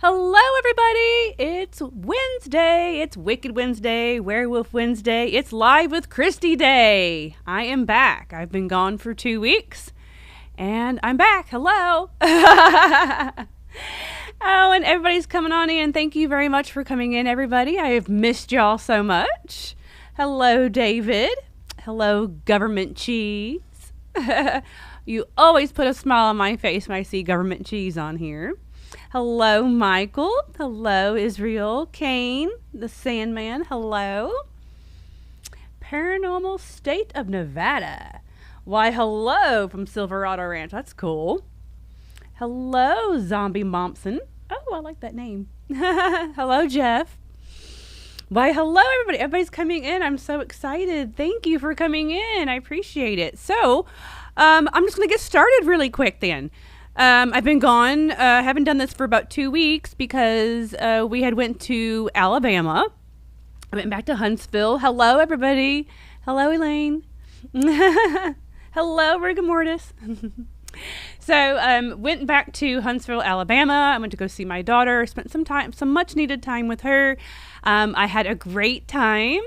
Hello, everybody. It's Wednesday. It's Wicked Wednesday, Werewolf Wednesday. It's Live with Kristy Day. I am back. I've been gone for 2 weeks, and I'm back. Hello. Oh, and everybody's coming on in. Thank you very much for coming in, everybody. I have missed y'all so much. Hello, David. Hello, Government Cheese. You always put a smile on my face when I see Government Cheese on here. Hello, Michael. Hello, Israel. Kane, the Sandman. Hello. Paranormal State of Nevada. Why, hello from Silverado Ranch. That's cool. Hello, Zombie Mompson. Oh, I like that name. Hello, Jeff. Why, hello, everybody. Everybody's coming in. I'm so excited. Thank you for coming in. I appreciate it. So, I'm just going to get started really quick then. I've been gone. Haven't done this for about 2 weeks because we had went to Alabama. I went back to Huntsville. Hello, everybody. Hello, Elaine. Hello, rigor mortis. So went back to Huntsville, Alabama. I went to go see my daughter. Spent some much needed time with her. I had a great time.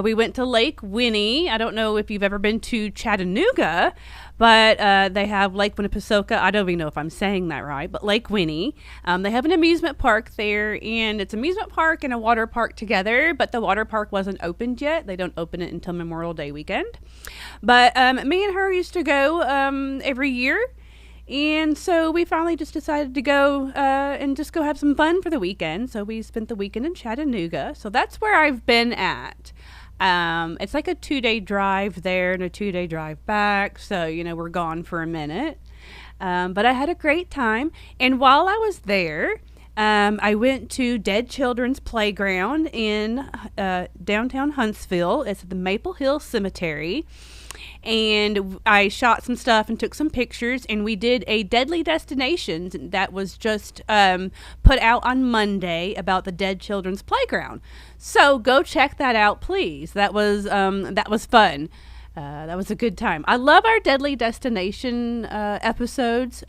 We went to Lake Winnie. I don't know if you've ever been to Chattanooga, but they have Lake Winnipesaukee. I don't even know if I'm saying that right, but Lake Winnie. They have an amusement park there, and it's an amusement park and a water park together, but the water park wasn't opened yet. They don't open it until Memorial Day weekend. But me and her used to go every year. And so we finally just decided to go and just go have some fun for the weekend. So we spent the weekend in Chattanooga. So that's where I've been at. It's like a 2-day drive there and a 2-day drive back. So, we're gone for a minute. But I had a great time. And while I was there, I went to Dead Children's Playground in downtown Huntsville. It's at the Maple Hill Cemetery. And I shot some stuff and took some pictures, and we did a Deadly Destinations that was just put out on Monday about the Dead Children's Playground. So go check that out, please. That was fun. That was a good time. I love our Deadly Destination episodes.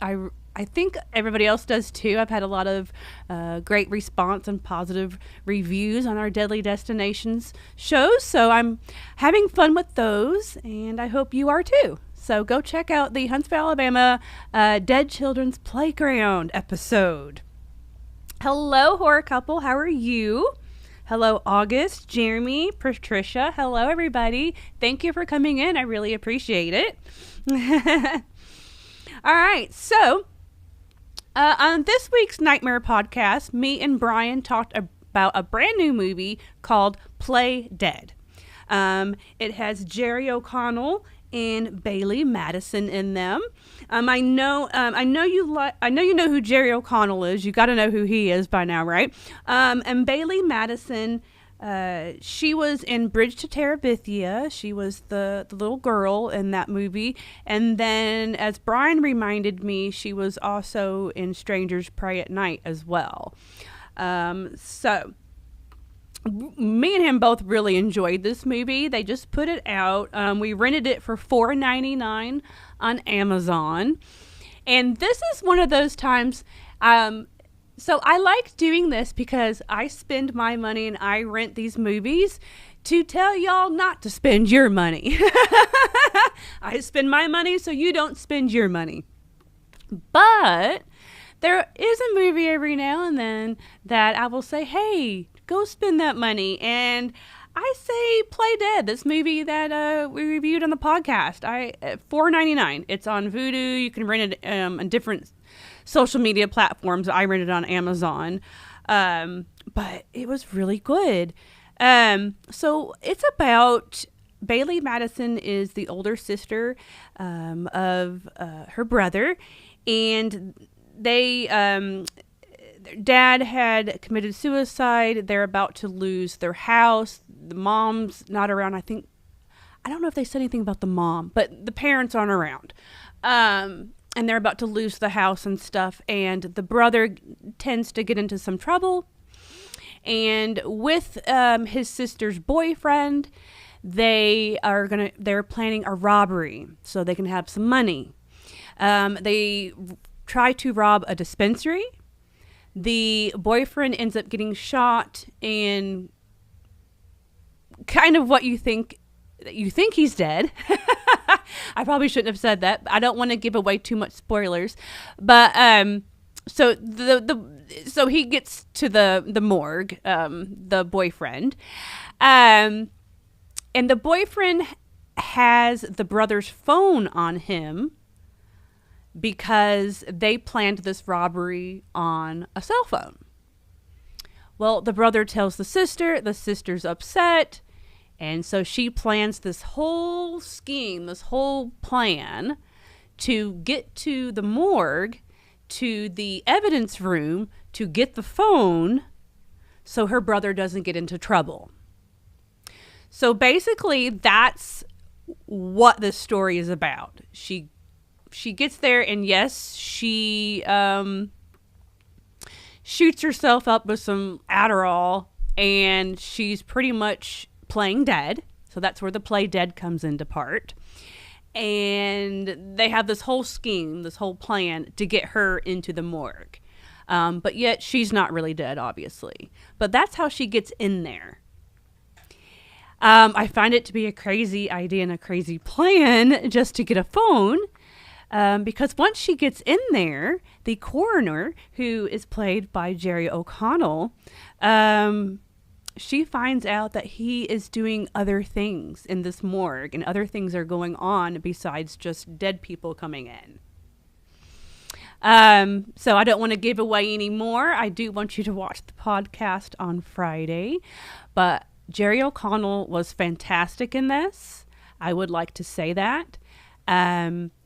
I think everybody else does too. I've had a lot of great response and positive reviews on our Deadly Destinations shows. So I'm having fun with those, and I hope you are too. So go check out the Huntsville, Alabama Dead Children's Playground episode. Hello, horror couple. How are you? Hello, August, Jeremy, Patricia. Hello, everybody. Thank you for coming in. I really appreciate it. All right. So, on this week's Nightmare podcast, me and Brian talked about a brand new movie called Play Dead. It has Jerry O'Connell and Bailey Madison in them. I know you know who Jerry O'Connell is. You got to know who he is by now, right? And Bailey Madison, she was in Bridge to Terabithia. She was the little girl in that movie. And then, as Brian reminded me, she was also in Strangers Pray at Night as well. So me and him both really enjoyed this movie. They just put it out. We rented it for $4.99 on Amazon. And this is one of those times, so I like doing this because I spend my money and I rent these movies to tell y'all not to spend your money. I spend my money so you don't spend your money. But there is a movie every now and then that I will say, hey, go spend that money. And I say Play Dead, this movie that we reviewed on the podcast. $4.99. It's on Vudu. You can rent it on different social media platforms. I rented it on Amazon. But it was really good. So it's about Bailey Madison is the older sister of her brother. And they their dad had committed suicide. They're about to lose their house. The mom's not around. I don't know if they said anything about the mom, but the parents aren't around. And they're about to lose the house and stuff. And the brother tends to get into some trouble. And with his sister's boyfriend, they're planning a robbery so they can have some money. They try to rob a dispensary. the boyfriend ends up getting shot, and kind of what you think he's dead. I probably shouldn't have said that. I don't want to give away too much spoilers, but so so he gets to the morgue, the boyfriend, and the boyfriend has the brother's phone on him because they planned this robbery on a cell phone. Well, the brother tells the sister's upset, and so she plans this whole scheme, this whole plan to get to the morgue, to the evidence room, to get the phone so her brother doesn't get into trouble. So basically, that's what this story is about. She gets there, and yes, she shoots herself up with some Adderall, and she's pretty much playing dead. So that's where the play dead comes into part. And they have this whole scheme, this whole plan to get her into the morgue. But yet she's not really dead, obviously. But that's how she gets in there. I find it to be a crazy idea and a crazy plan just to get a phone. Because once she gets in there, the coroner, who is played by Jerry O'Connell, she finds out that he is doing other things in this morgue, and other things are going on besides just dead people coming in. So I don't want to give away any more. I do want you to watch the podcast on Friday, but Jerry O'Connell was fantastic in this. I would like to say that.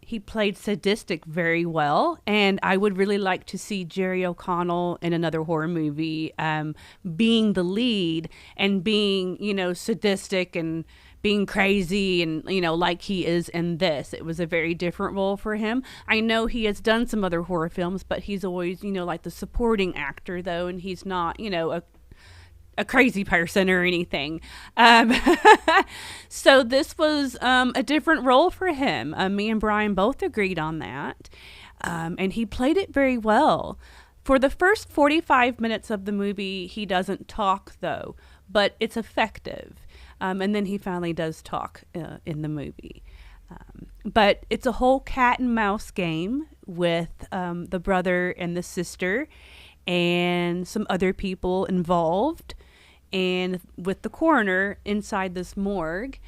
He played sadistic very well, and I would really like to see Jerry O'Connell in another horror movie, being the lead and being, sadistic and being crazy and, like he is in this. It was a very different role for him. I know he has done some other horror films, but he's always, like the supporting actor, though, and he's not, a crazy person or anything. So this was a different role for him. Me and Brian both agreed on that. And he played it very well. For the first 45 minutes of the movie, he doesn't talk, though, but it's effective. And then he finally does talk in the movie. But it's a whole cat and mouse game with the brother and the sister and some other people involved, and with the coroner inside this morgue,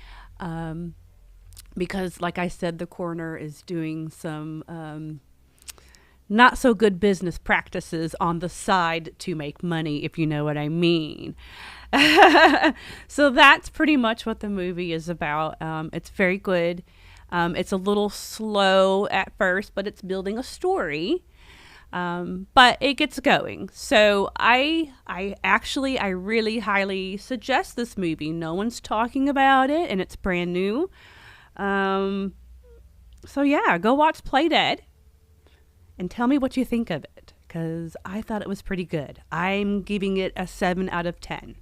because, like I said, the coroner is doing some not so good business practices on the side to make money, if you know what I mean. So that's pretty much what the movie is about. It's very good. It's a little slow at first, but it's building a story. But it gets going. So I really highly suggest this movie. No one's talking about it, and it's brand new. So yeah, go watch Play Dead and tell me what you think of it, because I thought it was pretty good. I'm giving it a 7 out of 10.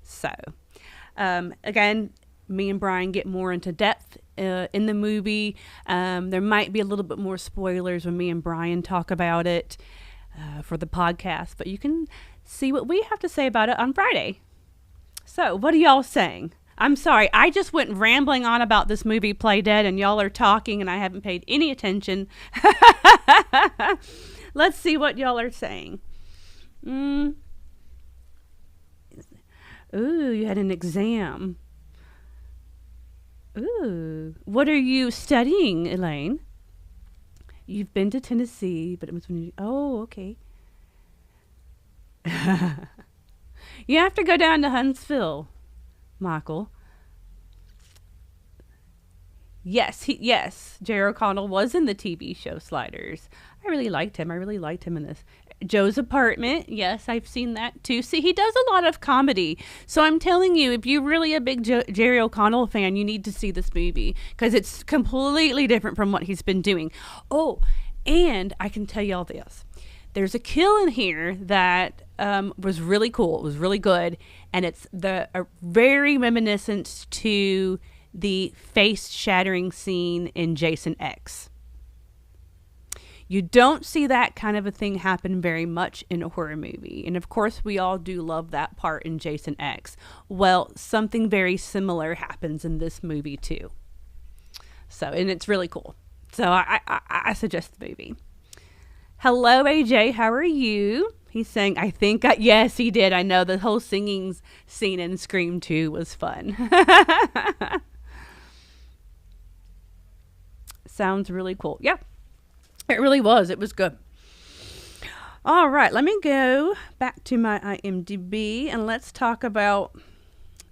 So, again, me and Brian get more into depth in the movie. There might be a little bit more spoilers when me and Brian talk about it for the podcast, but you can see what we have to say about it on Friday. So, what are y'all saying? I'm sorry, I just went rambling on about this movie, Play Dead, and y'all are talking and I haven't paid any attention. Let's see what y'all are saying. Ooh, you had an exam. Ooh, what are you studying, Elaine? You've been to Tennessee, but it was when you... Oh, okay. You have to go down to Huntsville, Michael. Yes, Jerry O'Connell was in the TV show Sliders. I really liked him. In this. Joe's Apartment. Yes, I've seen that too. See, he does a lot of comedy. So I'm telling you, if you're really a big Jerry O'Connell fan, you need to see this movie because it's completely different from what he's been doing. Oh, and I can tell you all this. There's a kill in here that was really cool. It was really good. And it's very reminiscent to the face-shattering scene in Jason X. You don't see that kind of a thing happen very much in a horror movie. And of course, we all do love that part in Jason X. Well, something very similar happens in this movie too. So, and it's really cool. So I suggest the movie. Hello, AJ. How are you? He's saying, I think, yes, he did. I know the whole singing scene in Scream 2 was fun. Sounds really cool. Yeah, it really was. It was good. All right, let me go back to my IMDb and let's talk about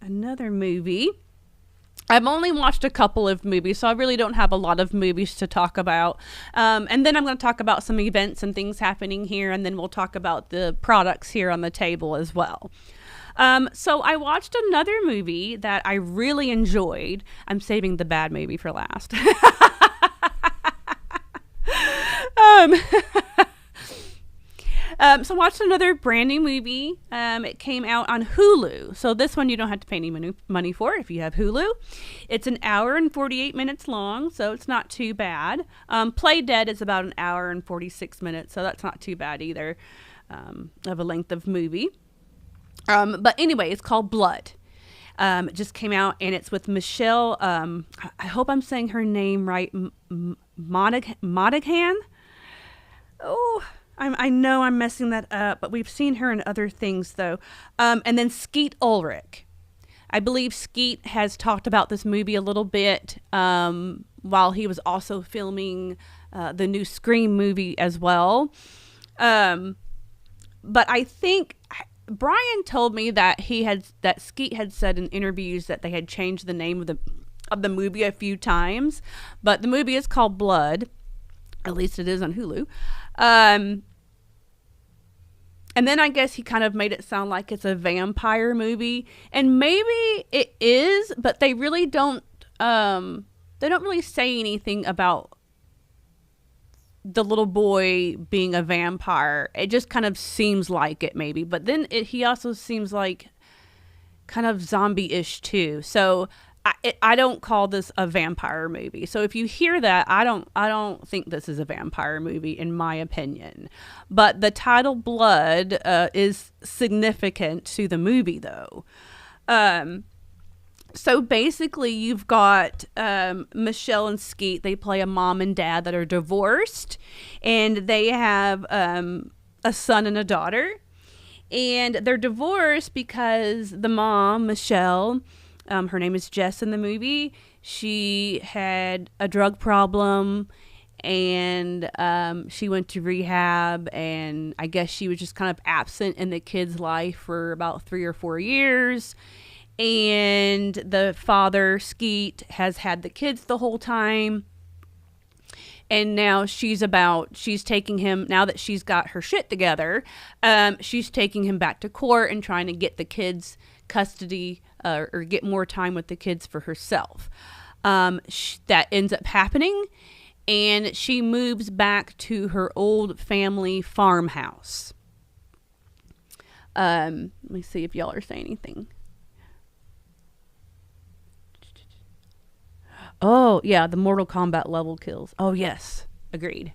another movie. I've only watched a couple of movies, so I really don't have a lot of movies to talk about. And then I'm going to talk about some events and things happening here, and then we'll talk about the products here on the table as well. So I watched another movie that I really enjoyed. I'm saving the bad movie for last. So I watched another brand new movie. It came out on Hulu. So this one you don't have to pay any money for if you have Hulu. It's an hour and 48 minutes long, so it's not too bad. Play Dead is about an hour and 46 minutes, so that's not too bad either of a length of movie. But anyway, it's called Blood. It just came out, and it's with Michelle. I hope I'm saying her name right. Monaghan? Oh, I know I'm messing that up, but we've seen her in other things, though. And then Skeet Ulrich. I believe Skeet has talked about this movie a little bit while he was also filming the new Scream movie as well. But I think Brian told me that that Skeet had said in interviews that they had changed the name of the movie a few times, but the movie is called Blood. At least it is on Hulu. And then I guess he kind of made it sound like it's a vampire movie, and maybe it is, but they really don't. They don't really say anything about the little boy being a vampire. It just kind of seems like it, maybe. But then he also seems like kind of zombie-ish too. So I don't call this a vampire movie. So if you hear that, I don't think this is a vampire movie, in my opinion. But the title Blood is significant to the movie, though. So basically, you've got Michelle and Skeet. They play a mom and dad that are divorced, and they have a son and a daughter. And they're divorced because the mom, Michelle, her name is Jess in the movie. She had a drug problem, and she went to rehab, and I guess she was just kind of absent in the kid's life for about 3 or 4 years. And the father, Skeet, has had the kids the whole time. And now she's taking him, now that she's got her shit together, she's taking him back to court and trying to get the kids custody or get more time with the kids for herself. That ends up happening, and she moves back to her old family farmhouse. Let me see if y'all are saying anything. Oh, yeah, the Mortal Kombat level kills. Oh, yes. Agreed.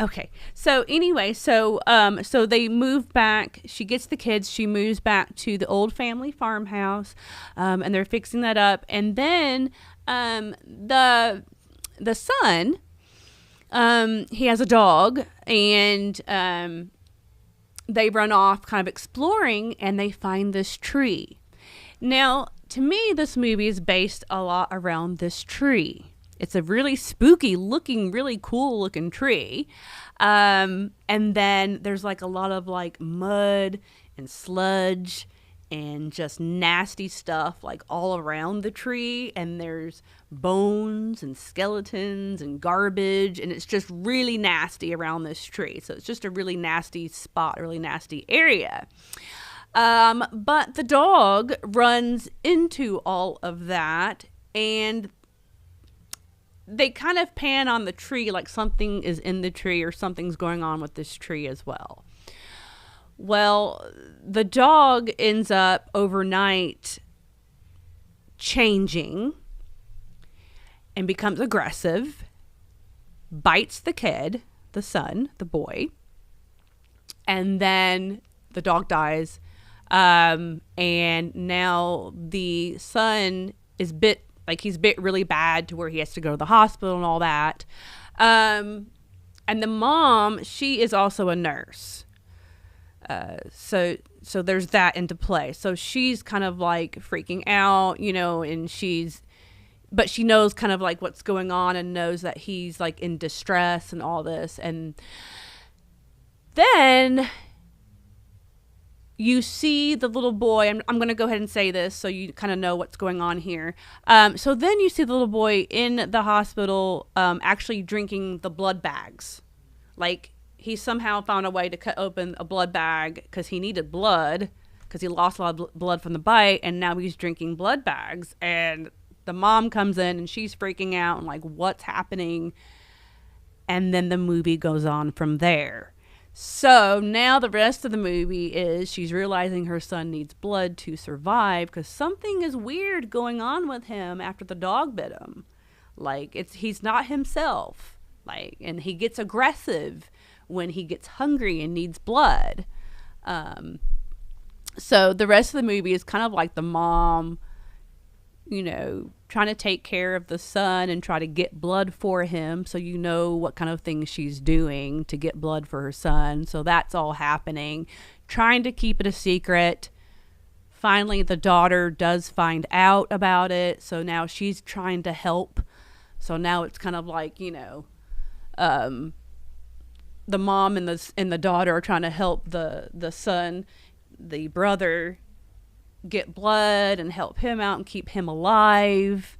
Okay. So anyway, so they move back. She gets the kids. She moves back to the old family farmhouse, and they're fixing that up. And then the son, he has a dog, and they run off kind of exploring, and they find this tree. Now, to me, this movie is based a lot around this tree. It's a really spooky looking, really cool looking tree. And then there's like a lot of like mud and sludge and just nasty stuff like all around the tree. And there's bones and skeletons and garbage. And it's just really nasty around this tree. So it's just a really nasty spot, a really nasty area. But the dog runs into all of that, and they kind of pan on the tree like something is in the tree or something's going on with this tree as well. Well, the dog ends up overnight changing and becomes aggressive bites the kid, the son, the boy, and then the dog dies. And now the son is bit, like he's bit really bad to where he has to go to the hospital and all that. And the mom, she is also a nurse. So there's that into play. So she's kind of like freaking out, you know, but she knows kind of like what's going on and knows that he's like in distress and all this. And then you see the little boy. I'm going to go ahead and say this so you kind of know what's going on here. So then you see the little boy in the hospital actually drinking the blood bags. Like, he somehow found a way to cut open a blood bag because he needed blood because he lost a lot of blood from the bite, and now he's drinking blood bags. And the mom comes in and she's freaking out and like, what's happening? And then the movie goes on from there. So now the rest of the movie is she's realizing her son needs blood to survive because something is weird going on with him after the dog bit him. Like, he's not himself. Like, and he gets aggressive when he gets hungry and needs blood. So the rest of the movie is kind of like the mom, you know, trying to take care of the son and try to get blood for him. So you know what kind of things she's doing to get blood for her son. So that's all happening. Trying to keep it a secret. Finally, the daughter does find out about it. So now she's trying to help. So now it's kind of like, you know, the mom and the daughter are trying to help the son, the brother, get blood and help him out and keep him alive.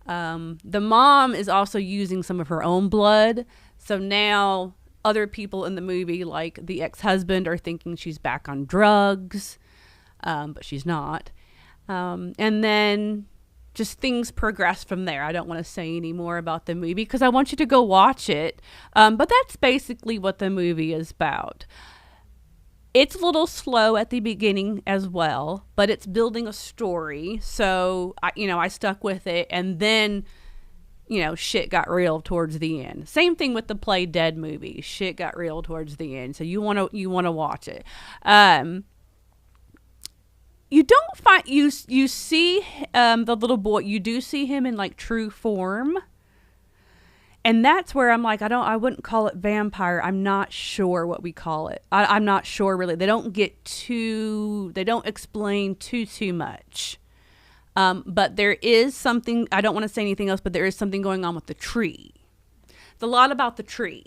The mom is also using some of her own blood. So now other people in the movie, like the ex-husband, are thinking she's back on drugs, but she's not. And then just things progress from there. I don't want to say any more about the movie because I want you to go watch it. But that's basically what the movie is about. It's a little slow at the beginning as well, but it's building a story. So, I stuck with it. And then, shit got real towards the end. Same thing with the Play Dead movie. Shit got real towards the end. So you want to watch it. You don't find, you see the little boy, you do see him in like true form. And that's where I'm like, I wouldn't call it vampire. I'm not sure what we call it. I'm not sure really. They don't explain too much. But there is something, I don't want to say anything else, but there is something going on with the tree. It's a lot about the tree.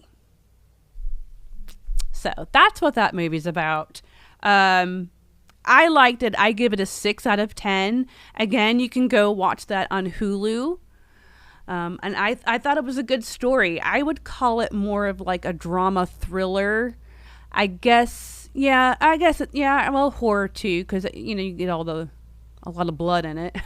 So that's what that movie's about. I liked it. I give it a 6 out of 10. Again, you can go watch that on Hulu. And I thought it was a good story. I would call it more of like a drama thriller. Well, horror too, because, you get a lot of blood in it.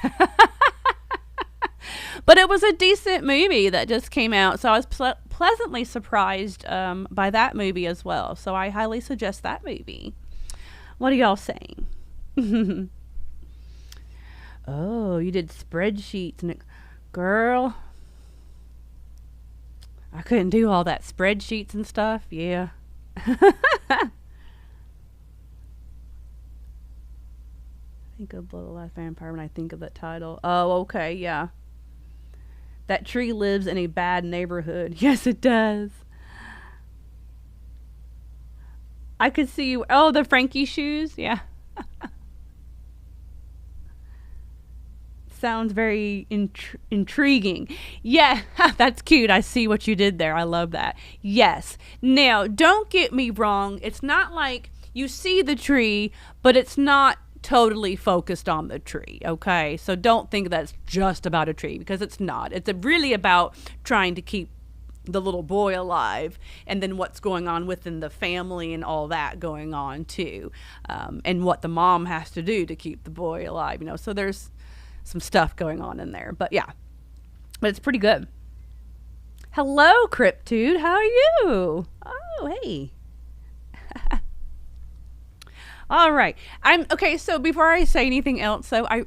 But it was a decent movie that just came out. So I was pleasantly surprised by that movie as well. So I highly suggest that movie. What are y'all saying? Oh, you did spreadsheets. And girl, I couldn't do all that spreadsheets and stuff. Yeah. I think of Blood the Last Vampire when I think of that title. Oh, okay, yeah. That tree lives in a bad neighborhood. Yes, it does. I could see you. Oh, the Frankie shoes. Yeah. Sounds very intriguing. Yeah, that's cute. I see what you did there. I love that. Yes. Now, don't get me wrong. It's not like you see the tree, but it's not totally focused on the tree. Okay. So don't think that's just about a tree, because it's not. It's really about trying to keep the little boy alive, and then what's going on within the family and all that going on too, and what the mom has to do to keep the boy alive, so there's some stuff going on in there, but it's pretty good. Hello, Cryptude, how are you? Oh, hey. All right, okay, so before I say anything else, so I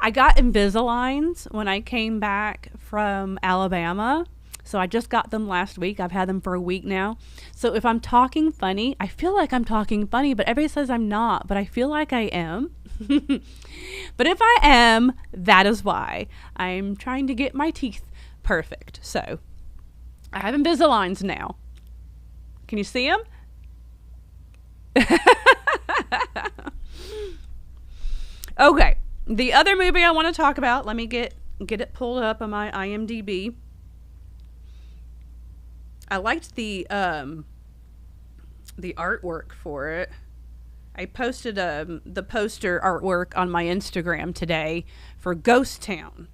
got Invisaligns when I came back from Alabama. So I just got them last week. I've had them for a week now. So if I'm talking funny, I feel like I'm talking funny, but everybody says I'm not, but I feel like I am. But if I am, that is why. I'm trying to get my teeth perfect. So I have Invisaligns now. Can you see them? Okay. The other movie I want to talk about, let me get it pulled up on my IMDb. I liked the artwork for it. I posted the poster artwork on my Instagram today for Ghost Town.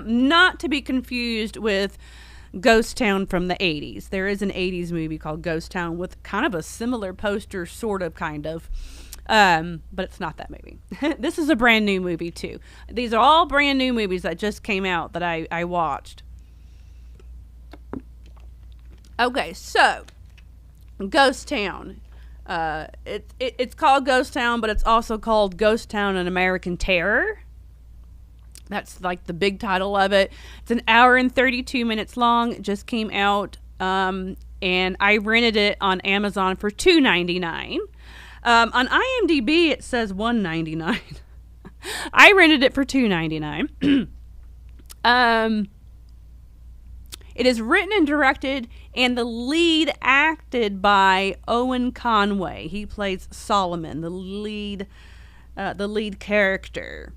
Not to be confused with Ghost Town from the 80s. There is an 80s movie called Ghost Town with kind of a similar poster, sort of, kind of. But it's not that movie. This is a brand new movie, too. These are all brand new movies that just came out that I watched. Okay, so Ghost Town. It's called Ghost Town, but it's also called Ghost Town: An American Terror. That's like the big title of it. It's an hour and 32 minutes long. It just came out, and I rented it on Amazon for $2.99. On IMDb, it says $1.99. I rented it for $2.99. It is written and directed, and the lead acted by Owen Conway. He plays Solomon, the lead character.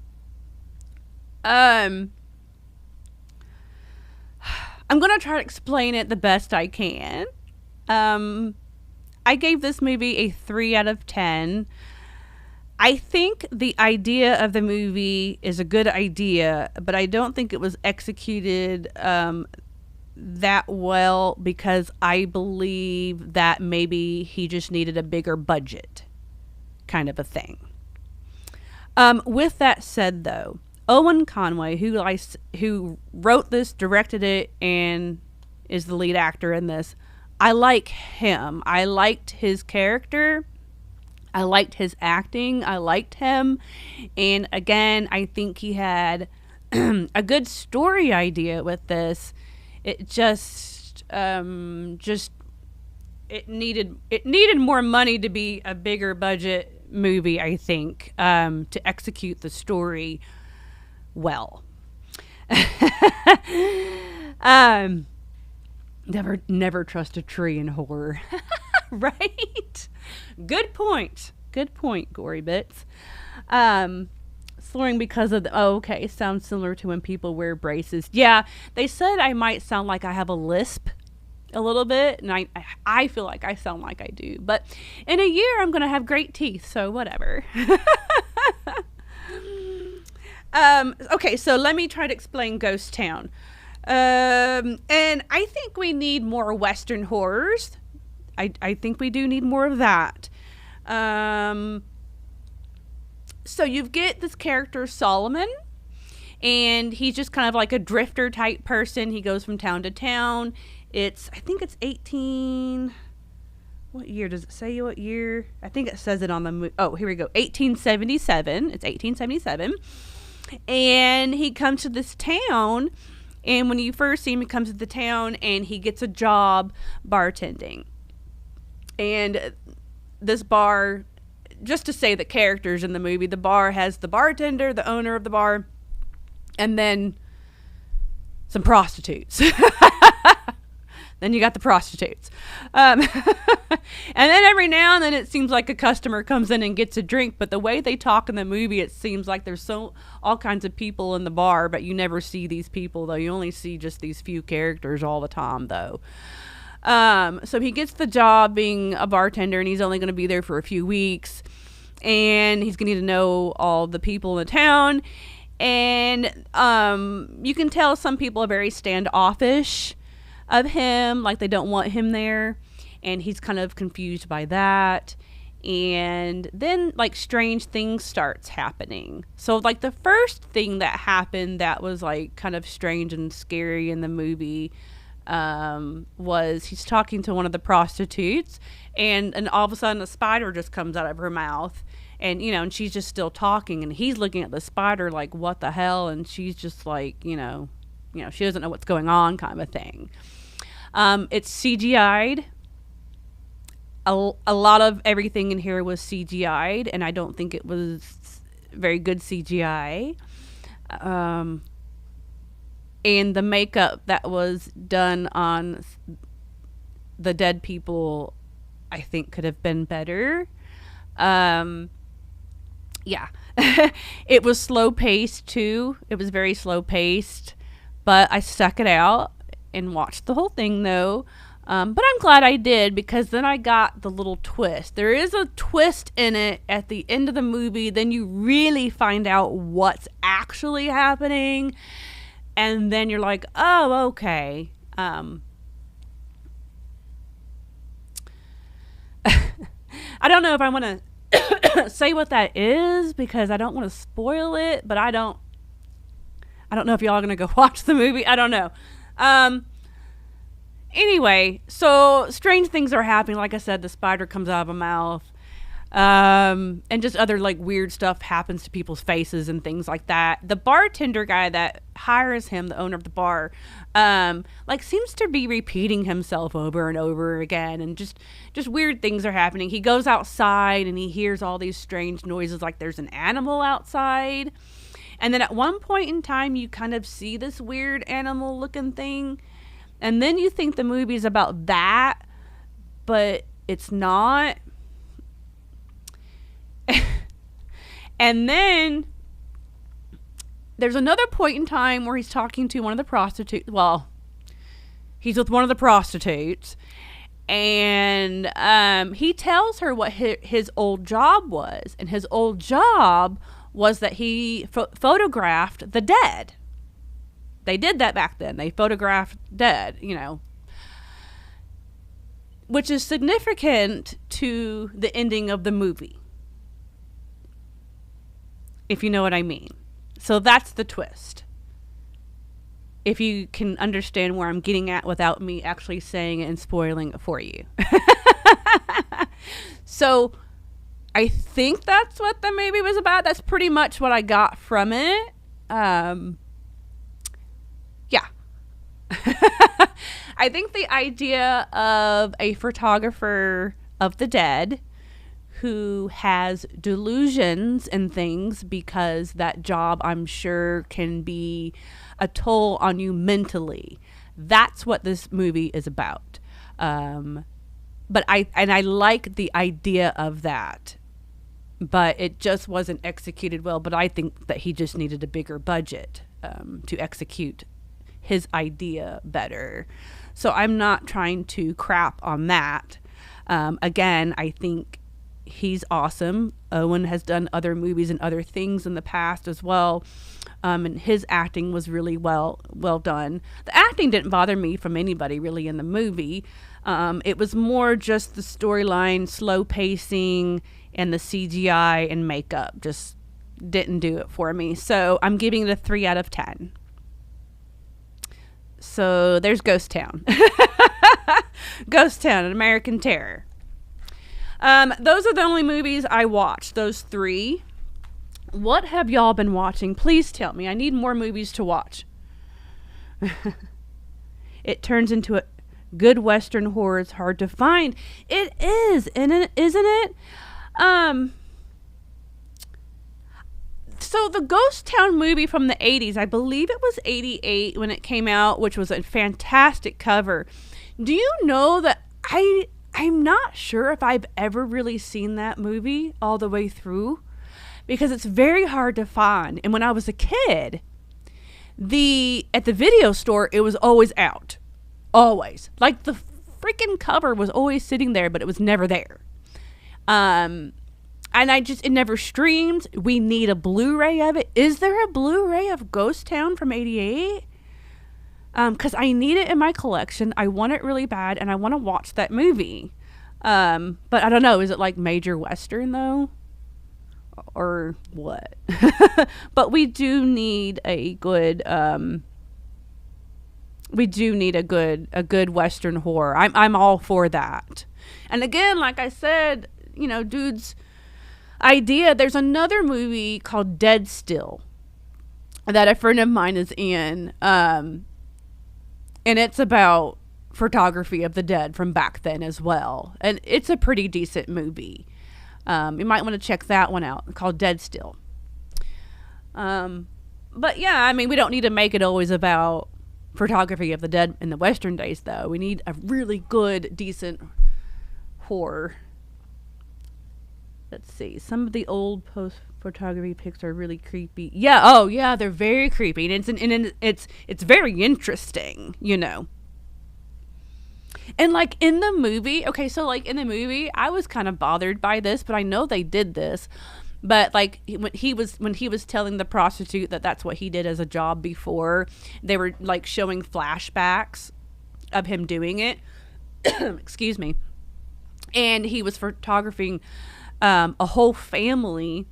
I'm going to try to explain it the best I can. I gave this movie a 3 out of 10. I think the idea of the movie is a good idea, but I don't think it was executed that well, because I believe that maybe he just needed a bigger budget, kind of a thing. With that said, though, Owen Conway, who wrote this, directed it, and is the lead actor in this, I like him. I liked his character. I liked his acting. I liked him. And again, I think he had a good story idea with this. It just it needed more money to be a bigger budget movie, I think, to execute the story well. Never trust a tree in horror. Right? Good point, Gory Bits. Slurring because of okay, sounds similar to when people wear braces. Yeah, they said I might sound like I have a lisp a little bit, and I feel like I sound like I do. But in a year, I'm going to have great teeth, so whatever. Okay, so let me try to explain Ghost Town. And I think we need more Western horrors. I think we do need more of that. So you get this character, Solomon, and he's just kind of like a drifter type person. He goes from town to town. I think it's 18... What year? Does it say what year? I think it says it on the... Oh, here we go. 1877. It's 1877. And he comes to this town, and when you first see him, he comes to the town, and he gets a job bartending. And this bar... Just to say the characters in the movie, the bar has the bartender, the owner of the bar, and then some prostitutes. Then you got the prostitutes. And then every now and then it seems like a customer comes in and gets a drink, but the way they talk in the movie, it seems like there's all kinds of people in the bar, but you never see these people, though. You only see just these few characters all the time, though. So he gets the job being a bartender, and he's only going to be there for a few weeks, and he's going to need to know all the people in the town. And you can tell some people are very standoffish of him, like they don't want him there, and he's kind of confused by that. And then like strange things starts happening. So like the first thing that happened that was like kind of strange and scary in the movie was he's talking to one of the prostitutes, and all of a sudden a spider just comes out of her mouth, and and she's just still talking, and he's looking at the spider like, what the hell? And she's just like, she doesn't know what's going on kind of thing. It's CGI'd. A lot of everything in here was CGI'd, and I don't think it was very good CGI. And the makeup that was done on the dead people, I think, could have been better. Yeah. It was slow paced too. It was very slow paced, but I stuck it out and watched the whole thing though. But I'm glad I did, because then I got the little twist. There is a twist in it at the end of the movie. Then you really find out what's actually happening. And then you're like, oh, okay. I don't know if I want to say what that is, because I don't want to spoil it, but I don't know if y'all are going to go watch the movie. I don't know. Anyway, so strange things are happening. Like I said, the spider comes out of a mouth. And just other like weird stuff happens to people's faces and things like that. The bartender guy that hires him, the owner of the bar, like seems to be repeating himself over and over again, and just weird things are happening. He goes outside and he hears all these strange noises, like there's an animal outside. And then at one point in time, you kind of see this weird animal looking thing. And then you think the movie's about that, but it's not. And then there's another point in time where he's talking to one of the prostitutes. Well, he's with one of the prostitutes. And he tells her what his old job was. And his old job was that he photographed the dead. They did that back then. They photographed dead, which is significant to the ending of the movie, if you know what I mean. So that's the twist. If you can understand where I'm getting at without me actually saying it and spoiling it for you. So I think that's what the movie was about. That's pretty much what I got from it. Yeah. I think the idea of a photographer of the dead who has delusions and things, because that job, I'm sure, can be a toll on you mentally. That's what this movie is about. But I like the idea of that, but it just wasn't executed well. But I think that he just needed a bigger budget to execute his idea better. So I'm not trying to crap on that. Again, I think he's awesome. Owen has done other movies and other things in the past as well. And his acting was really well done. The acting didn't bother me from anybody really in the movie. It was more just the storyline, slow pacing, and the CGI and makeup just didn't do it for me. So I'm giving it a 3 out of 10. So there's Ghost Town. Ghost Town, An American Terror. Those are the only movies I watched, those 3. What have y'all been watching? Please tell me. I need more movies to watch. It turns into a good Western horror is hard to find. It is, isn't it? So the Ghost Town movie from the 80s, I believe it was 88 when it came out, which was a fantastic cover. Do you know that I'm not sure if I've ever really seen that movie all the way through, because it's very hard to find. And when I was a kid, at the video store, it was always out. Always. Like the freaking cover was always sitting there, but it was never there. And it never streamed. We need a Blu-ray of it. Is there a Blu-ray of Ghost Town from 88? Because I need it in my collection. I want it really bad, and I want to watch that movie. But I don't know. Is it like major Western, though? Or what? But we do need a good... we do need a good Western horror. I'm all for that. And again, like I said, dude's idea, there's another movie called Dead Still. that a friend of mine is in. And it's about photography of the dead from back then as well. And it's a pretty decent movie. You might want to check that one out, called Dead Still. But yeah, I mean, we don't need to make it always about photography of the dead in the Western days, though. We need a really good, decent horror. Let's see. Some of the old post-photography pics are really creepy. Yeah, oh yeah, they're very creepy. And it's very interesting, you know. And like in the movie, okay, so like in the movie, I was kind of bothered by this, but I know they did this. But like when he was telling the prostitute that that's what he did as a job before, they were like showing flashbacks of him doing it. Excuse me. And he was photographing a whole family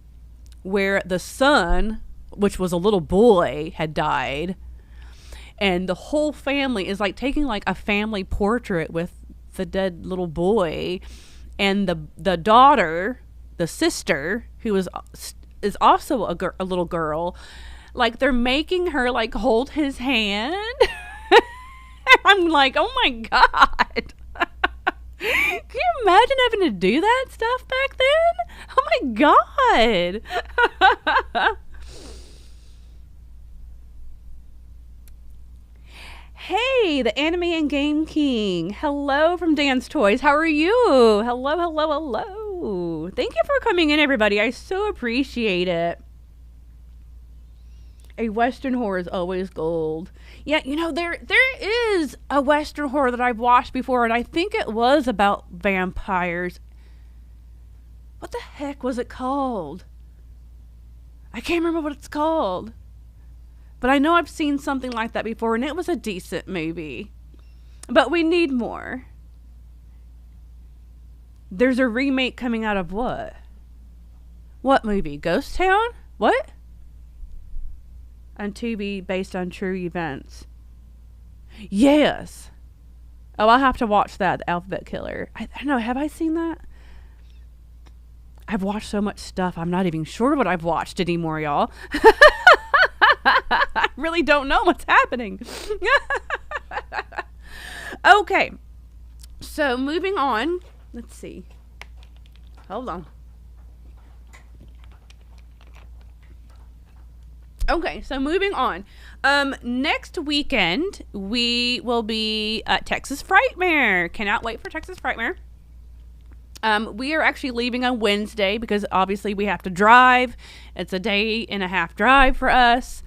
where the son, which was a little boy, had died. And the whole family is like taking like a family portrait with the dead little boy, and the daughter, the sister, who is also a little girl, like they're making her like hold his hand. I'm like, oh my God. Can you imagine having to do that stuff back then? Oh my God. Hey, the Anime and Game King. Hello from Dan's Toys. How are you? Hello, hello, hello. Thank you for coming in, everybody. I so appreciate it. A Western horror is always gold. Yeah, you know, there is a Western horror that I've watched before, and I think it was about vampires. What the heck was it called? I can't remember what it's called. But I know I've seen something like that before, and it was a decent movie. But we need more. There's a remake coming out of what? What movie? Ghost Town? What? On Tubi, based on true events. Yes. Oh, I'll have to watch that, The Alphabet Killer. I don't know, have I seen that? I've watched so much stuff, I'm not even sure what I've watched anymore, y'all. I really don't know what's happening. Okay. So, moving on. Let's see. Hold on. Okay, so moving on. Next weekend, we will be at Texas Frightmare. Cannot wait for Texas Frightmare. We are actually leaving on Wednesday because obviously we have to drive. It's a day and a half drive for us.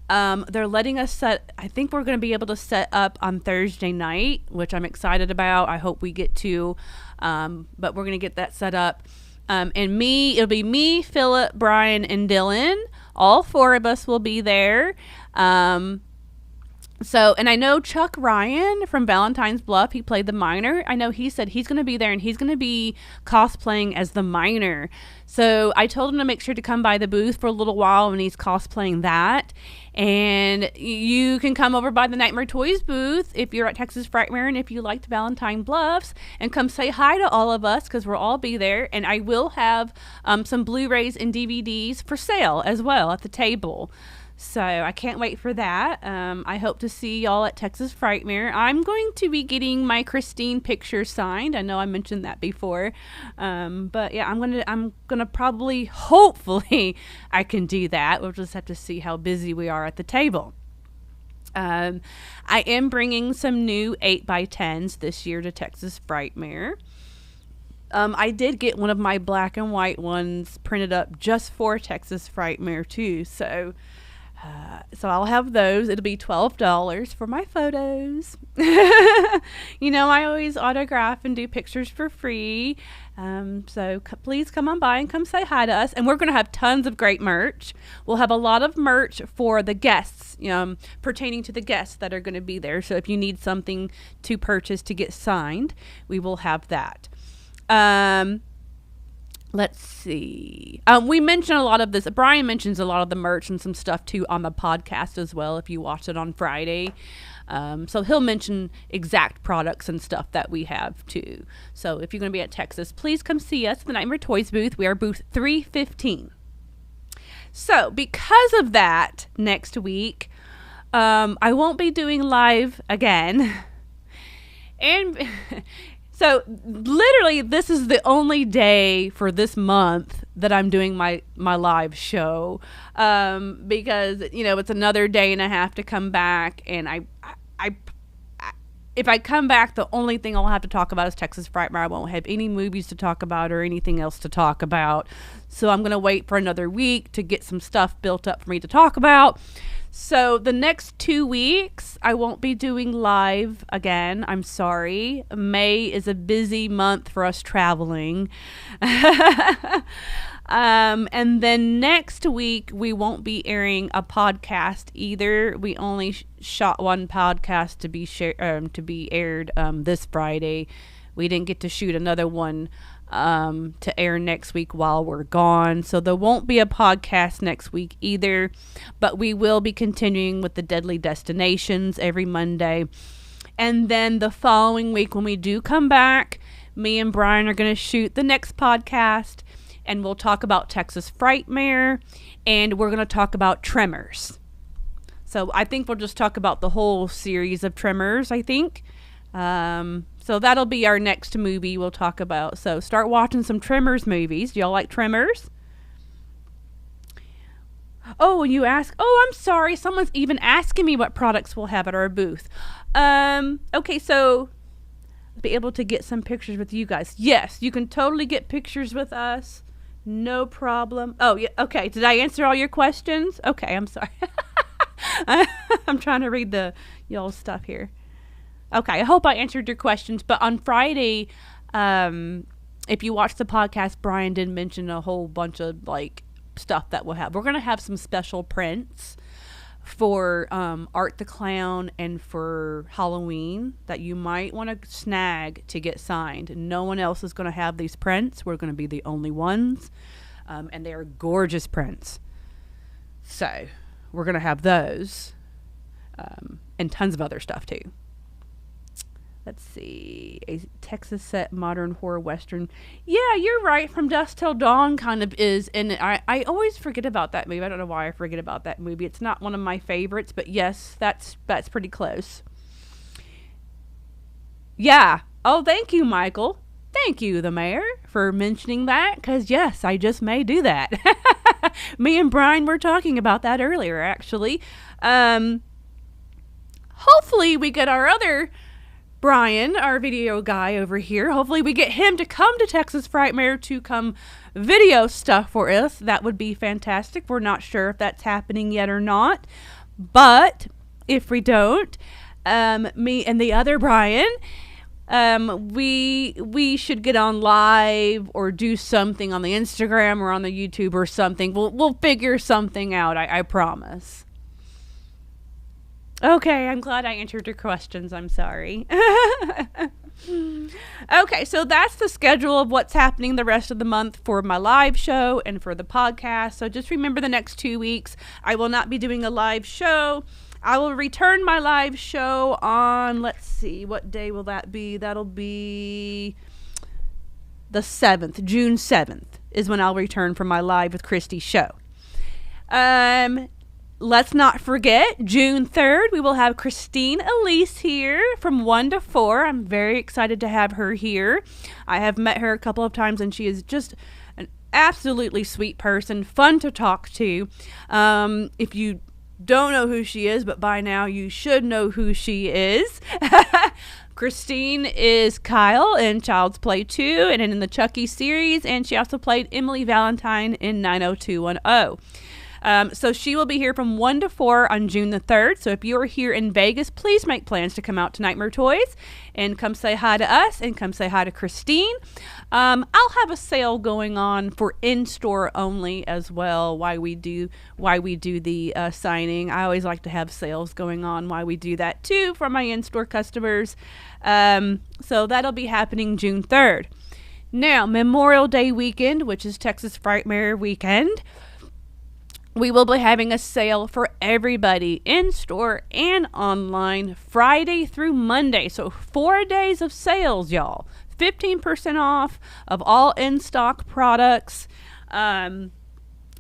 They're letting us I think we're going to be able to set up on Thursday night, which I'm excited about. I hope we get to, but we're going to get that set up. And it'll be me, Philip, Brian, and Dylan. All four of us will be there. And I know Chuck Ryan from Valentine's Bluff, he played the miner. I know he said he's going to be there and he's going to be cosplaying as the miner. So I told him to make sure to come by the booth for a little while when he's cosplaying that. And you can come over by the Nightmare Toys booth if you're at Texas Frightmare and if you liked Valentine Bluffs, and come say hi to all of us because we'll all be there. And I will have some Blu-rays and DVDs for sale as well at the table. So I can't wait for that. I hope to see y'all at Texas Frightmare. I'm going to be getting my Christine picture signed. I know I mentioned that before. But yeah, I'm gonna probably, hopefully I can do that. We'll just have to see how busy we are at the table. I am bringing some new 8x10s this year to Texas Frightmare. I did get one of my black and white ones printed up just for Texas Frightmare too. So I'll have those. It'll be $12 for my photos. You know, I always autograph and do pictures for free. So please come on by and come say hi to us. And we're going to have tons of great merch. We'll have a lot of merch for the guests, pertaining to the guests that are going to be there. So if you need something to purchase to get signed, we will have that. Let's see. We mentioned a lot of this. Brian mentions a lot of the merch and some stuff too on the podcast as well if you watch it on Friday. So he'll mention exact products and stuff that we have too. So if you're going to be at Texas, please come see us at the Nightmare Toys booth. We are booth 315. So because of that, next week, I won't be doing live again. And so literally this is the only day for this month that I'm doing my live show, because, it's another day and a half to come back. And I if I come back, the only thing I'll have to talk about is Texas Frightmare. I won't have any movies to talk about or anything else to talk about. So I'm going to wait for another week to get some stuff built up for me to talk about. So the next 2 weeks, I won't be doing live again. I'm sorry. May is a busy month for us traveling. And then next week, we won't be airing a podcast either. We only shot one podcast to be aired this Friday. We didn't get to shoot another one to air next week while we're gone. So there won't be a podcast next week either. But we will be continuing with the Deadly Destinations every Monday. And then the following week, when we do come back, me and Brian are going to shoot the next podcast. And we'll talk about Texas Frightmare, and we're going to talk about Tremors. So I think we'll just talk about the whole series of Tremors, I think. So that'll be our next movie we'll talk about. So start watching some Tremors movies. Do y'all like Tremors? Oh, and you ask, I'm sorry. Someone's even asking me what products we'll have at our booth. Okay, so be able to get some pictures with you guys. Yes, you can totally get pictures with us. No problem. Oh, yeah. Okay. Did I answer all your questions? Okay. I'm sorry. I'm trying to read y'all's stuff here. Okay. I hope I answered your questions. But on Friday, if you watch the podcast, Brian did mention a whole bunch of stuff that we'll have. We're going to have some special prints for Art the Clown and for Halloween that you might want to snag to get signed. No one else is going to have these prints. We're going to be the only ones. And they are gorgeous prints. So we're going to have those. And tons of other stuff too. Let's see. A Texas set modern horror western. Yeah, you're right. From Dusk Till Dawn kind of is. And I always forget about that movie. I don't know why I forget about that movie. It's not one of my favorites. But yes, that's pretty close. Yeah. Oh, thank you, Michael. Thank you, the mayor, for mentioning that. Because, yes, I just may do that. Me and Brian were talking about that earlier, actually. Hopefully we get our other Brian, our video guy over here. Hopefully we get him to come to Texas Frightmare to come video stuff for us. That would be fantastic. We're not sure if that's happening yet or not. But if we don't, me and the other Brian, we should get on live or do something on the Instagram or on the YouTube or something. We'll figure something out. I promise. Okay, I'm glad I answered your questions. I'm sorry. Okay, so that's the schedule of what's happening the rest of the month for my live show and for the podcast. So just remember the next 2 weeks, I will not be doing a live show. I will return my live show on, let's see, what day will that be? That'll be the 7th, June 7th is when I'll return for my Live with Kristy show. Let's not forget, June 3rd, we will have Christine Elise here from 1 to 4. I'm very excited to have her here. I have met her a couple of times, and she is just an absolutely sweet person, fun to talk to. If you don't know who she is, but by now you should know who she is. Christine is Kyle in Child's Play 2 and in the Chucky series, and she also played Emily Valentine in 90210. So she will be here from 1 to 4 on June the 3rd. So if you're here in Vegas, please make plans to come out to Nightmare Toys and come say hi to us and come say hi to Christine. I'll have a sale going on for in-store only as well while we do the signing. I always like to have sales going on while we do that too for my in-store customers. So that'll be happening June 3rd. Now, Memorial Day weekend, which is Texas Frightmare weekend, we will be having a sale for everybody in store and online Friday through Monday. So 4 days of sales, y'all. 15% off of all in-stock products.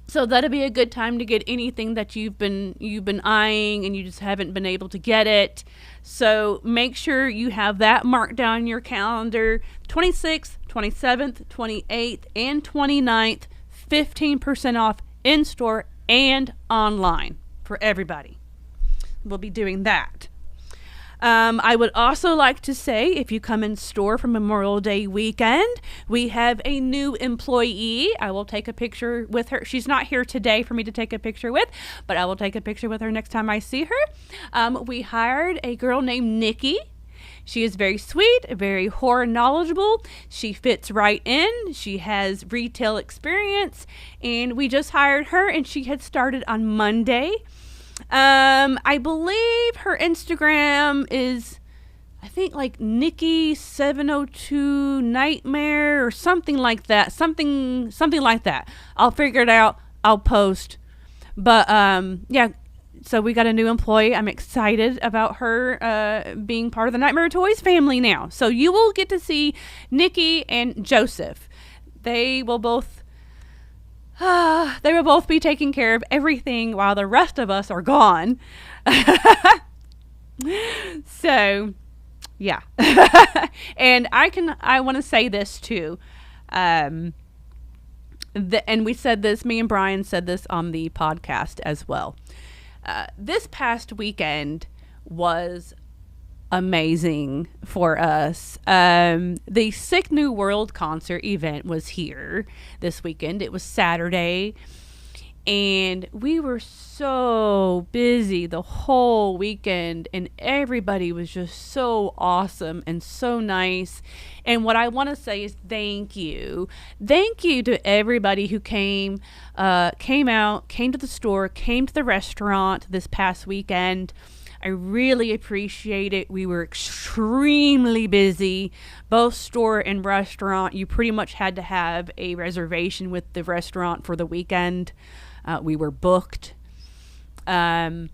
So that'll be a good time to get anything that you've been eyeing and you just haven't been able to get it. So make sure you have that marked down in your calendar. 26th, 27th, 28th, and 29th, 15% off in store and online for everybody. We'll be doing that. I would also like to say, if you come in store for Memorial Day weekend, we have a new employee. I will take a picture with her. She's not here today for me to take a picture with, but I will take a picture with her next time I see her. We hired a girl named Nikki. She is very sweet, very horror knowledgeable. She fits right in. She has retail experience, and we just hired her, and she had started on Monday. I believe her Instagram is, I think, like Nikki702 Nightmare or something like that. Something like that. I'll figure it out. I'll post. But yeah. So we got a new employee. I'm excited about her being part of the Nightmare Toys family now. So you will get to see Nikki and Joseph. They will both be taking care of everything while the rest of us are gone. So, yeah. And I want to say this too. And we said this, me and Brian said this on the podcast as well. This past weekend was amazing for us. The Sick New World concert event was here this weekend. It was Saturday, and we were so busy the whole weekend, and everybody was just so awesome and so nice. And what I want to say is thank you to everybody who came out, came to the store, came to the restaurant this past weekend. I really appreciate it. We were extremely busy, both store and restaurant. You pretty much had to have a reservation with the restaurant for the weekend. We were booked. And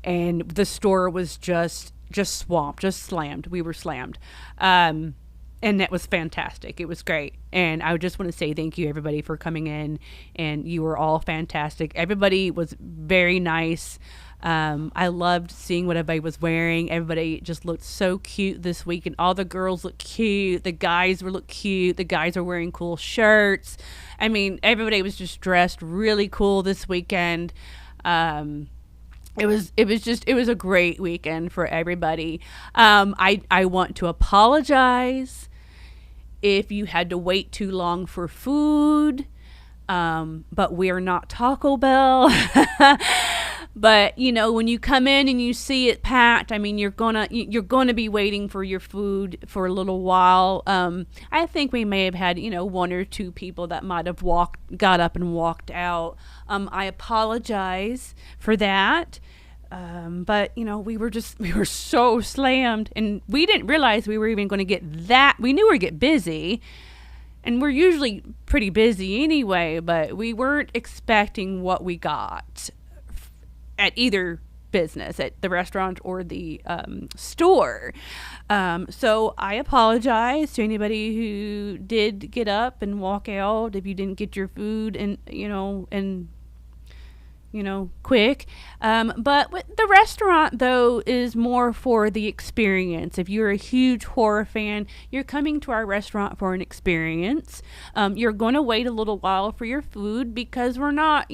the store was just swamped, just slammed. We were slammed. And that was fantastic. It was great. And I just want to say thank you, everybody, for coming in. And you were all fantastic. Everybody was very nice. I loved seeing what everybody was wearing. Everybody just looked so cute this week, and all the girls looked cute. The guys looked cute. The guys are wearing cool shirts. I mean, everybody was just dressed really cool this weekend. It was a great weekend for everybody. I want to apologize if you had to wait too long for food. But we're not Taco Bell. But, you know, when you come in and you see it packed, I mean, you're gonna be waiting for your food for a little while. I think we may have had, you know, one or two people that might have got up and walked out. I apologize for that. But, you know, we were so slammed, and we didn't realize we were even going to get that. We knew we were going to get busy. And we're usually pretty busy anyway, but we weren't expecting what we got at either business, at the restaurant or the store. So I apologize to anybody who did get up and walk out if you didn't get your food and quick. But the restaurant, though, is more for the experience. If you're a huge horror fan, you're coming to our restaurant for an experience. You're going to wait a little while for your food because we're not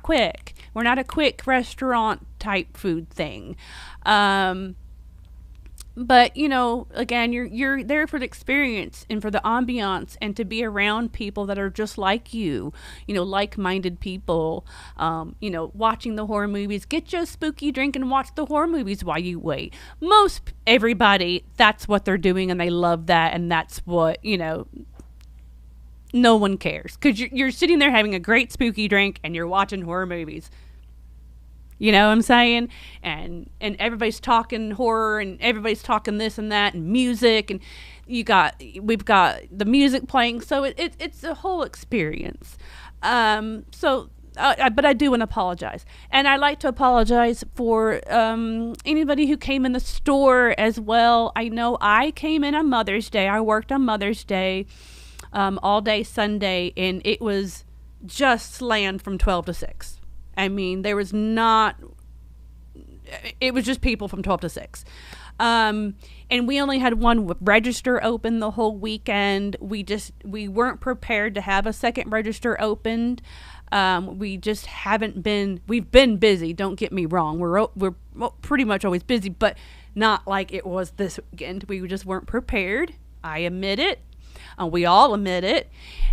quick. We're not a quick restaurant type food thing. But, you know, again, you're there for the experience and for the ambiance and to be around people that are just like you, like-minded people, watching the horror movies. Get you a spooky drink and watch the horror movies while you wait. Most everybody, that's what they're doing, and they love that, and that's what, no one cares. Because you're sitting there having a great spooky drink and you're watching horror movies. You know what I'm saying? And everybody's talking horror, and everybody's talking this and that, and music, and we've got the music playing, so it's a whole experience. But I do want to apologize, and I'd like to apologize for anybody who came in the store as well. I know I came in on Mother's Day. I worked on Mother's Day all day Sunday, and it was just slammed from 12 to 6. I mean, there was not, it was just people from 12 to 6. And we only had one register open the whole weekend. We weren't prepared to have a second register opened. We just haven't been, we've been busy, don't get me wrong. We're pretty much always busy, but not like it was this weekend. We just weren't prepared. I admit it. We all admit it.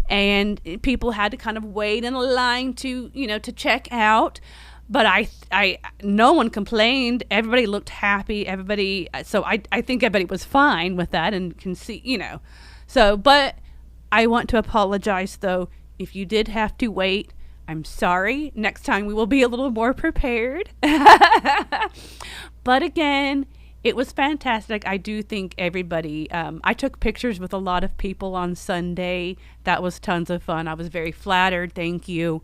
And people had to kind of wait in a line to, to check out. But no one complained. Everybody looked happy. So I think everybody was fine with that and can see, So, but I want to apologize, though. If you did have to wait, I'm sorry. Next time we will be a little more prepared. But again, it was fantastic. I do think everybody, I took pictures with a lot of people on Sunday. That was tons of fun. I was very flattered. Thank you.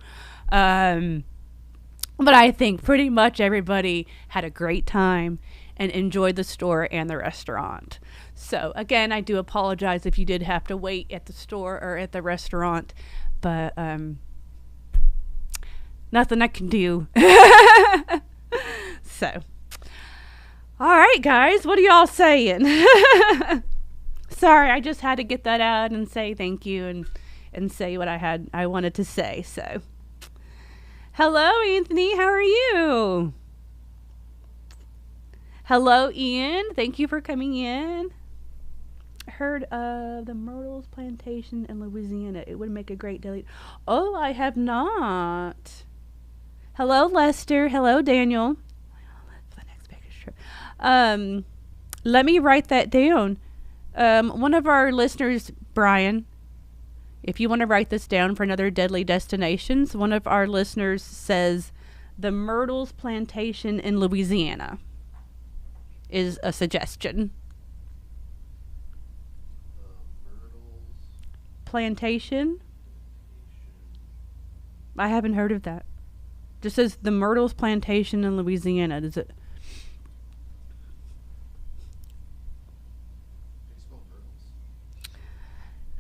But I think pretty much everybody had a great time and enjoyed the store and the restaurant. So again, I do apologize if you did have to wait at the store or at the restaurant, but nothing I can do. So, all right, guys, what are y'all saying? Sorry, I just had to get that out and say thank you and say what I wanted to say. So. Hello, Anthony. How are you? Hello, Ian. Thank you for coming in. Heard of the Myrtles Plantation in Louisiana. It would make a great deli. Oh, I have not. Hello, Lester. Hello, Daniel. The next picture. Let me write that down. One of our listeners, Brian, if you want to write this down for another Deadly Destinations, one of our listeners says the Myrtles Plantation in Louisiana is a suggestion. Plantation? I haven't heard of that. Just says the Myrtles Plantation in Louisiana. Does it?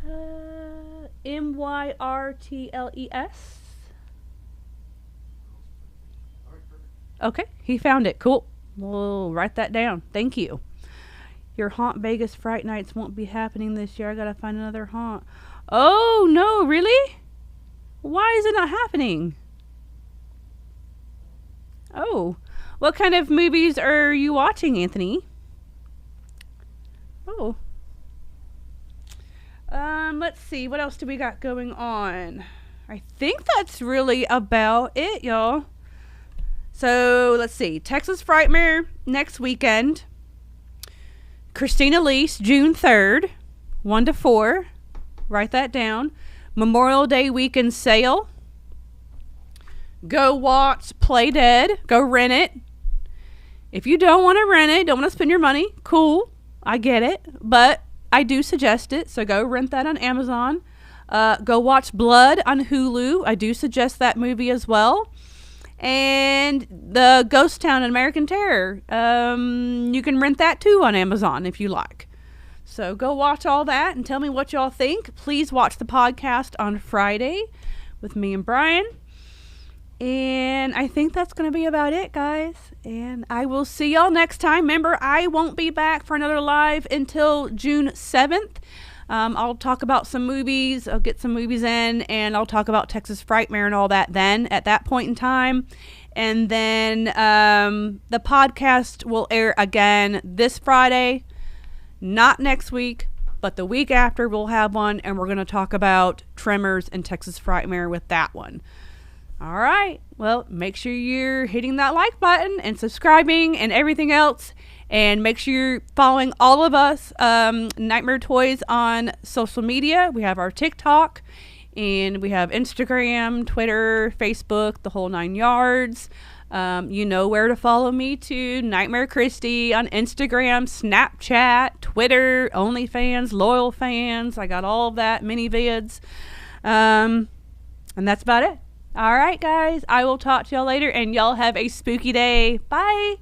Myrtles. Okay, he found it. Cool. We'll write that down. Thank you. Your Haunt Vegas Fright Nights won't be happening this year. I gotta find another haunt. Oh, no, really? Why is it not happening? Oh, what kind of movies are you watching, Anthony? Oh. Let's see. What else do we got going on? I think that's really about it, y'all. So, let's see. Texas Frightmare next weekend. Christina Lease, June 3rd, 1 to 4. Write that down. Memorial Day weekend sale. Go watch Play Dead. Go rent it. If you don't want to rent it, don't want to spend your money, cool. I get it. But I do suggest it, so go rent that on Amazon. Go watch Blood on Hulu. I do suggest that movie as well. And the Ghost Town and American Terror. You can rent that too on Amazon if you like. So go watch all that and tell me what y'all think. Please watch the podcast on Friday with me and Brian. And I think that's going to be about it, guys. And I will see y'all next time. Remember, I won't be back for another live until June 7th. I'll talk about some movies. I'll get some movies in, and I'll talk about Texas Frightmare and all that then at that point in time. And then the podcast will air again this Friday. Not next week, but the week after we'll have one, and we're going to talk about Tremors and Texas Frightmare with that one. All right. Well, make sure you're hitting that like button and subscribing and everything else. And make sure you're following all of us, Nightmare Toys, on social media. We have our TikTok, and we have Instagram, Twitter, Facebook, the whole 9 yards. You know where to follow me too. Nightmare Kristy on Instagram, Snapchat, Twitter, OnlyFans, Loyal Fans. I got all of that, mini vids. And that's about it. All right, guys. I will talk to y'all later, and y'all have a spooky day. Bye.